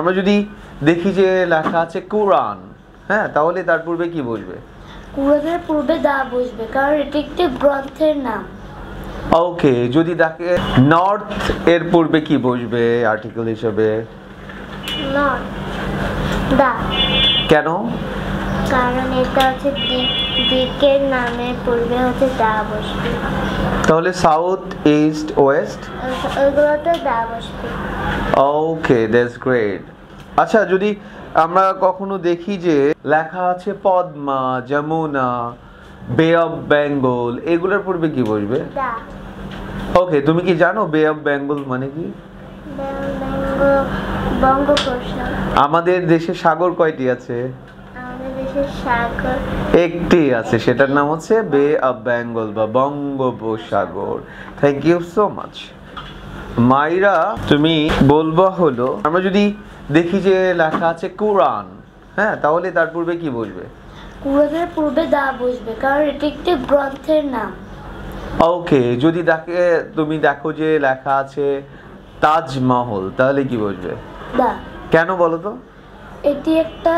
আমরা যদি দেখি যে লেখা আছে কোরআন, হ্যাঁ, তাহলে তার পূর্বে কি বসবে? কোরআনের পূর্বে দা বসবে, কারণ এটি একটি গ্রন্থের নাম। ওকে, যদি দেখে নর্থ এর পূর্বে কি বসবে আর্টিকেল হিসেবে? Not the. কেন? কারণ এটা হচ্ছে দিকের নামের পূর্বে হচ্ছে দা বসবে। তাহলে সাউথ, ইস্ট, ওয়েস্ট ওইগুলোতে দা বসবে। ওকে, দ্যাটস গ্রেট। আচ্ছা, যদি আমরা কখনো দেখি যে লেখা আছে পদ্মা, যমুনা, বে অফ বেঙ্গল, এগুলোর পূর্বে কি বসবে? দা। ওকে, তুমি কি জানো বে অফ বেঙ্গল মানে কি? বঙ্গোপসাগর। আমাদের দেশে সাগর কয়টি আছে? আমাদের দেশের সাগর একটি আছে, সেটার নাম হচ্ছে বে অফ বেঙ্গল বা বঙ্গোপসাগর। Thank you so much. Maira, তুমি বলবা হলো আমরা যদি দেখি যে লেখা আছে কোরআন, হ্যাঁ, তাহলে তার পূর্বে কি বসবে? কোরআনের পূর্বে দা বসবে, কারণ এটি একটি গ্রন্থের নাম। ওকে, যদি তুমি দেখো যে লেখা আছে তাজমহল, তাহলে কি বসবে? দা। কেন বলো তো? এটি একটা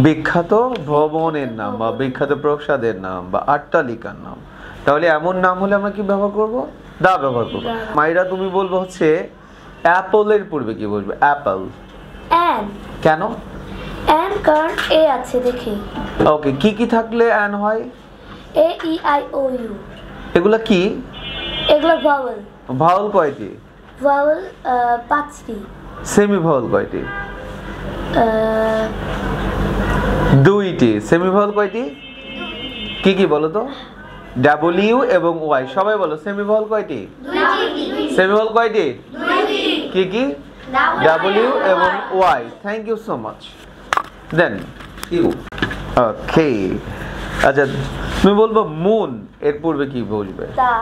বিখ্যাত ভবনের নাম বা বিখ্যাত প্রাসাদের নাম বা অট্টালিকার নাম। তাহলে এমন নাম হলে আমরা কি ব্যবহার করব? দা ব্যবহার করব। মাইরা, তুমি বলবো হচ্ছে অ্যাপলের পূর্বে কি বসবে? অ্যাপল। অ্যান। কেন? অ্যান কারণ এ আছে দেখি। ওকে, কি কি থাকলে অ্যান হয়? এ ই আই ও ইউ। এগুলা কি? এগুলো ভাওয়েল। ভাওয়াল কয়টি? ভাওয়েল 5টি। সেমি ভাওয়াল কয়টি? 2টি। সেমি ভাওয়াল কয়টি? কি কি বলো তো? ডাব্লিউ এবং ওয়াই। সবাই বলো, সেমি ভাওয়াল কয়টি? 2টি। সেমি ভাওয়াল কয়টি? 2টি। কি কি? ডাব্লিউ এবং Y. Thank you so much. Then you. Okay, আচ্ছা, তুমি বলবো মুন এর পূর্বে কি বসবে? দা।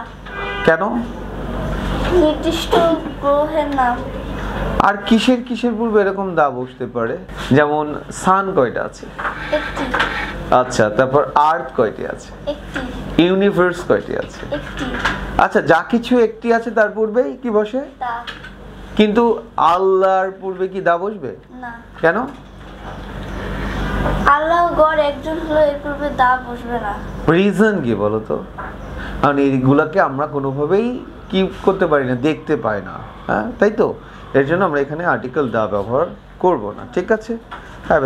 কেন? নির্দিষ্ট গ্রহের নাম। আর কিসের কিসের পূর্বে এরকম দা বসতে পারে? যেমন সান কয়টা আছে? একটি। আচ্ছা, তারপর আর্থ কয়টি আছে? একটি। ইউনিভার্স কয়টি আছে? একটি। আচ্ছা, যা কিছু একটি আছে তার পূর্বেই কি বসে? দা। কিন্তু আল্লাহর পূর্বে কি দা বসবে? না। কেন? আল্লাহ গড় একজন হলো, এর পূর্বে দা বসবে না। রিজন কি বলো তো? কারণ এইগুলাকে আমরা কোনোভাবেই কি করতে পারি না, দেখতে পাই না, হ্যাঁ, তাই তো? এর জন্য আমরা এখানে আর্টিকেল দা ব্যবহার করব না। ঠিক আছে? হ্যাঁ।